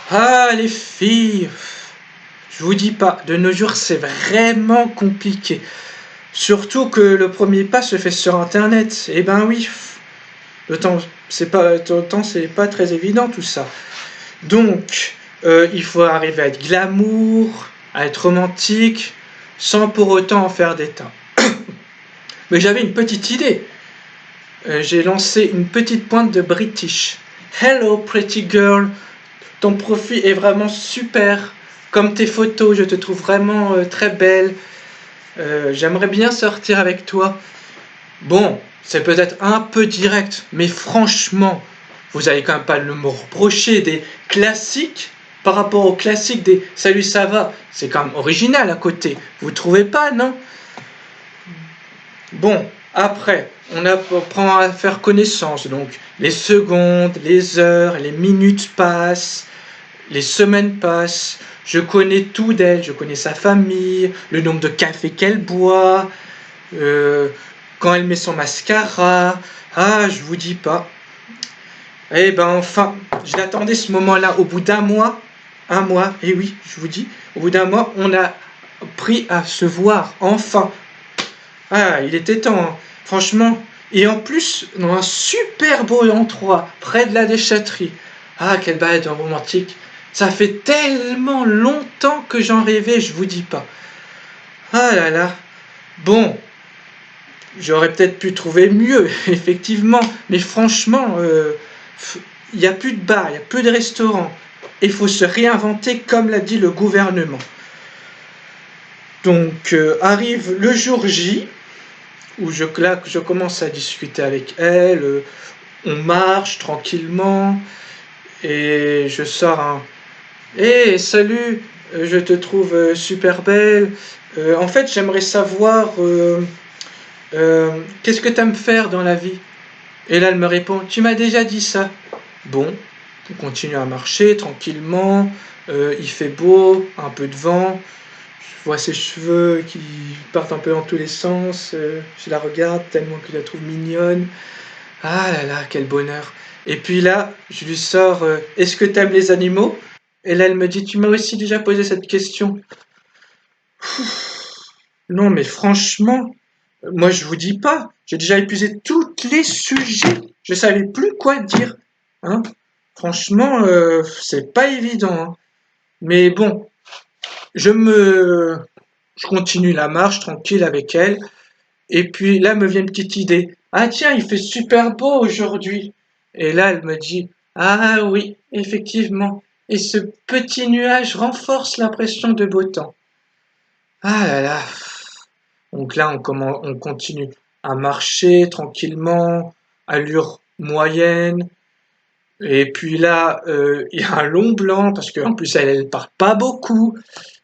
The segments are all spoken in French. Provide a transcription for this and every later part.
Ah, les filles, je vous dis pas, de nos jours c'est vraiment compliqué. Surtout que le premier pas se fait sur Internet. Eh ben oui, autant c'est pas très évident tout ça. Donc, il faut arriver à être glamour, à être romantique, sans pour autant en faire des tas. Mais j'avais une petite idée. J'ai lancé une petite pointe de British. Hello pretty girl, ton profil est vraiment super. Comme tes photos, je te trouve vraiment très belle. J'aimerais bien sortir avec toi. Bon, c'est peut-être un peu direct, mais franchement, vous allez quand même pas me reprocher des classiques par rapport aux classiques des Salut ça va. C'est quand même original à côté. Vous trouvez pas, non? Bon, après, apprend à faire connaissance. Donc, les secondes, les heures, les minutes passent, les semaines passent. Je connais tout d'elle. Je connais sa famille, le nombre de cafés qu'elle boit, euh, quand elle met son mascara. Ah, je vous dis pas. Eh ben enfin, j'attendais ce moment-là au bout d'un mois. Un mois, et oui, je vous dis, au bout d'un mois, on a pris à se voir, enfin. Ah, il était temps, hein. Franchement. Et en plus, dans un super beau endroit, près de la déchetterie. Ah, quelle balade romantique. Ça fait tellement longtemps que j'en rêvais, je vous dis pas. Ah là là. Bon, j'aurais peut-être pu trouver mieux, effectivement. Mais franchement, il n'y a plus de bar, il n'y a plus de restaurant. Il faut se réinventer comme l'a dit le gouvernement. Donc arrive le jour J, où là, je commence à discuter avec elle, on marche tranquillement, et je sors un Hé, salut, je te trouve super belle. En fait, j'aimerais savoir qu'est-ce que tu aimes faire dans la vie. Et là, elle me répond, tu m'as déjà dit ça. Bon, on continue à marcher tranquillement. Il fait beau, un peu de vent. Je vois ses cheveux qui partent un peu dans tous les sens. Je la regarde tellement que je la trouve mignonne. Ah là là, quel bonheur. Et puis là, je lui sors est-ce que t'aimes les animaux? Et là, elle me dit tu m'as aussi déjà posé cette question. Non, mais franchement, moi je vous dis pas. J'ai déjà épuisé tous les sujets. Je savais plus quoi dire. Hein. Franchement, c'est pas évident. Hein. Mais bon, je me, je continue la marche tranquille avec elle. Et puis là me vient une petite idée. Ah tiens, il fait super beau aujourd'hui. Et là, elle me dit, ah oui, effectivement. Et ce petit nuage renforce l'impression de beau temps. Ah là là. Donc là, on continue à marcher tranquillement, allure moyenne. Et puis là, il y a un long blanc parce qu'en plus elle parle pas beaucoup.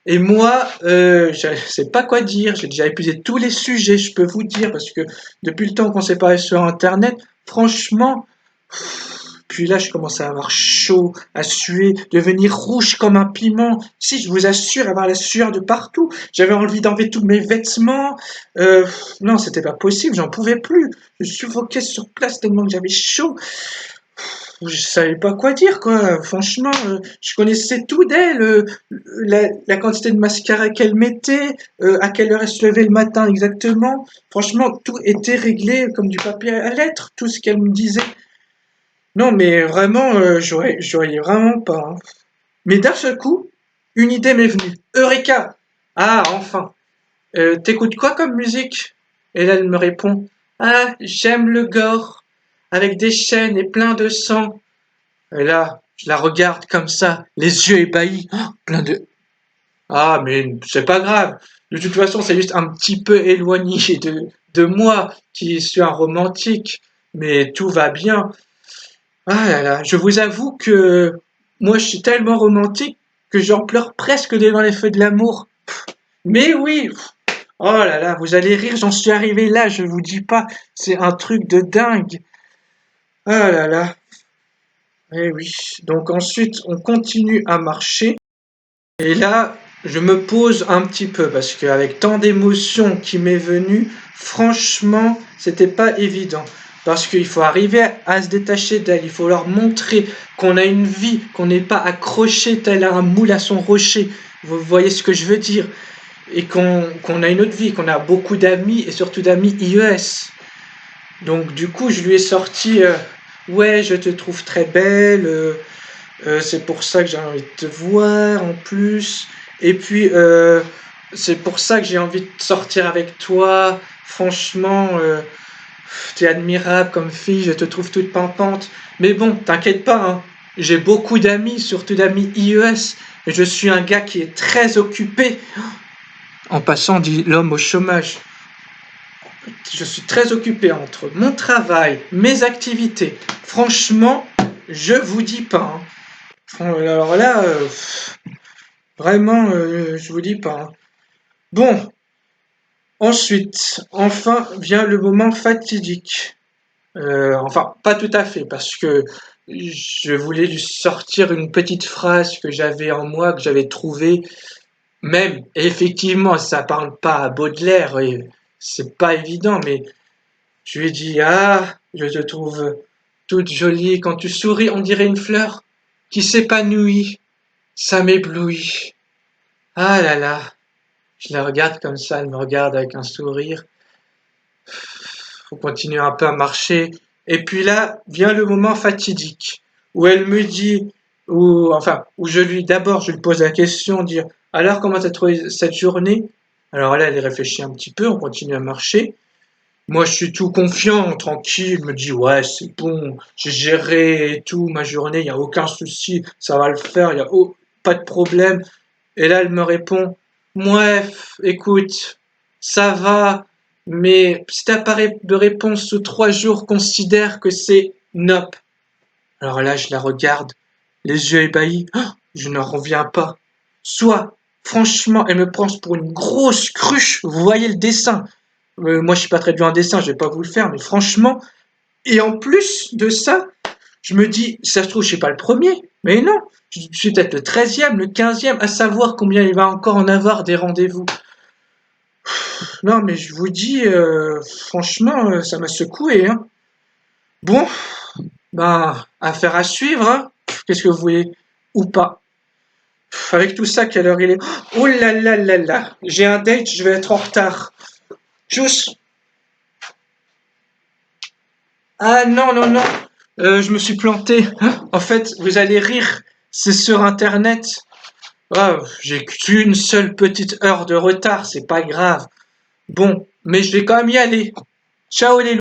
Et moi, je sais pas quoi dire. J'ai déjà épuisé tous les sujets, je peux vous dire, parce que depuis le temps qu'on s'est parlé sur Internet, franchement, puis là, je commence à avoir chaud, à suer, devenir rouge comme un piment. Si, je vous assure, avoir la sueur de partout. J'avais envie d'enlever tous mes vêtements. Euh, non, c'était pas possible, j'en pouvais plus. Je suffoquais sur place tellement que j'avais chaud. Je savais pas quoi dire, quoi. Franchement, je connaissais tout d'elle, la quantité de mascara qu'elle mettait, à quelle heure elle se levait le matin exactement. Franchement, tout était réglé comme du papier à lettres, tout ce qu'elle me disait. Non, mais vraiment, je voyais vraiment pas. Hein. Mais d'un seul coup, une idée m'est venue. Eureka! Ah, enfin. T'écoutes quoi comme musique? Et là, elle me répond. Ah, j'aime le gore, avec des chaînes et plein de sang. Et là, je la regarde comme ça, les yeux ébahis, oh, plein de... Ah, mais c'est pas grave. De toute façon, c'est juste un petit peu éloigné de moi, qui suis un romantique. Mais tout va bien. Ah là là, je vous avoue que moi je suis tellement romantique que j'en pleure presque devant les feux de l'amour. Mais oui, oh là là, vous allez rire, j'en suis arrivé là, je vous dis pas, c'est un truc de dingue. Ah là là, eh oui. Donc ensuite, on continue à marcher et là, je me pose un petit peu parce qu'avec tant d'émotions qui m'est venue, franchement, c'était pas évident. Parce qu'il faut arriver à se détacher d'elle, il faut leur montrer qu'on a une vie, qu'on n'est pas accroché tel un moule à son rocher. Vous voyez ce que je veux dire? Et qu'on a une autre vie, qu'on a beaucoup d'amis et surtout d'amis IES. Donc du coup, je lui ai sorti ouais, je te trouve très belle, c'est pour ça que j'ai envie de te voir en plus. Et puis, c'est pour ça que j'ai envie de sortir avec toi. Franchement, t'es admirable comme fille, je te trouve toute pimpante. Mais bon, t'inquiète pas, hein. J'ai beaucoup d'amis, surtout d'amis IES. Et je suis un gars qui est très occupé. En passant, dit l'homme au chômage. Je suis très occupé entre mon travail, mes activités. Franchement, je vous dis pas, hein. Alors là, vraiment, je vous dis pas, hein. Bon, ensuite, enfin vient le moment fatidique. Enfin, pas tout à fait, parce que je voulais lui sortir une petite phrase que j'avais en moi, que j'avais trouvée, même, et effectivement, ça parle pas à Baudelaire, et c'est pas évident, mais je lui ai dit, ah, je te trouve toute jolie, quand tu souris, on dirait une fleur qui s'épanouit, ça m'éblouit. Ah là là, je la regarde comme ça, elle me regarde avec un sourire. Faut continuer un peu à marcher. Et puis là vient le moment fatidique où elle me dit, où d'abord je lui pose la question, dire alors comment t'as trouvé cette journée? Alors là elle réfléchit un petit peu, on continue à marcher. Moi je suis tout confiant, tranquille, je me dis ouais c'est bon, j'ai géré et tout ma journée, il y a aucun souci, ça va le faire, il y a pas de problème. Et là, elle me répond, bref, écoute, ça va, mais si t'as pas de réponse sous 3 jours, considère que c'est nope. Alors là, je la regarde, les yeux ébahis, oh, je n'en reviens pas. Soit, franchement, elle me prend pour une grosse cruche, vous voyez le dessin. Moi, je suis pas très bien en dessin, je vais pas vous le faire, mais franchement, et en plus de ça, je me dis, ça se trouve, je suis pas le premier. Mais non, je suis peut-être le 13e, le 15e, à savoir combien il va encore en avoir des rendez-vous. Non, mais je vous dis, franchement, ça m'a secoué, hein. Bon, ben, affaire à suivre, hein. Qu'est-ce que vous voulez? Ou pas. Avec tout ça, quelle heure il est? Oh là là là là, j'ai un date, je vais être en retard. Tchuss. Ah non, non, non, je me suis planté. En fait, vous allez rire, c'est sur Internet. Ah, j'ai qu'une seule petite heure de retard, c'est pas grave. Bon, mais je vais quand même y aller. Ciao les loups.